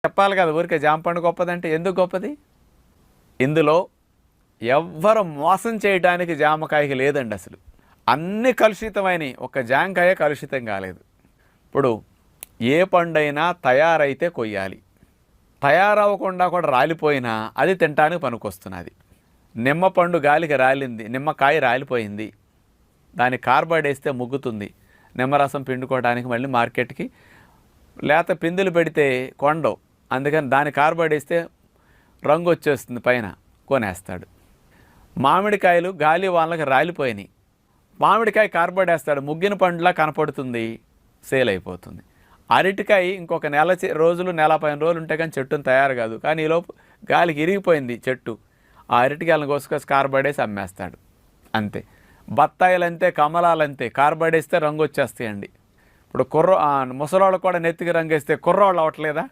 చెప్పాలి కదా, ఊరికే జామ పండు గొప్పదంటే ఎందుకు గొప్పది? ఇందులో ఎవ్వరు మోసం చేయడానికి జామకాయకి లేదండి అసలు. అన్ని కలుషితమైనవి, ఒక జామకాయ కలుషితం కాలేదు. ఇప్పుడు ఏ పండైనా తయారైతే కొయ్యాలి, తయారవ్వకుండా కూడా రాలిపోయినా అది తినడానికి పనికొస్తున్నది. నిమ్మ పండు గాలికి రాలింది, నిమ్మకాయ రాలిపోయింది, దాని కార్బైడ్ వేస్తే ముగ్గుతుంది, నిమ్మరసం పిండుకోవడానికి మళ్ళీ మార్కెట్కి లేత పిందులు పెడితే కొండవు, అందుకని దాని కార్బైడ్ వేస్తే రంగు వచ్చేస్తుంది, పైన కొనేస్తాడు. మామిడికాయలు గాలి వాళ్ళకి రాలిపోయినాయి, మామిడికాయ కార్బైడ్ వేస్తాడు, ముగ్గిన పండులా కనపడుతుంది, సేల్ అయిపోతుంది. అరటికాయ ఇంకొక రోజులు, నెల 15 రోజులు ఉంటే కానీ చెట్టును తయారు కాదు, కానీ ఈలోపు గాలికి ఇరిగిపోయింది చెట్టు, ఆ అరటికాయలను కోసుకొచ్చి కార్బైడ్ వేసి అమ్మేస్తాడు, అంతే. బత్తాయిలు అంతే, కమలాలు అంతే, కార్బైడ్ వేస్తే రంగు వచ్చేస్తాయండి. ఇప్పుడు ముసలోళ్ళు కూడా నెత్తికి రంగు వేస్తే కుర్రోళ్ళు అవ్వట్లేదా?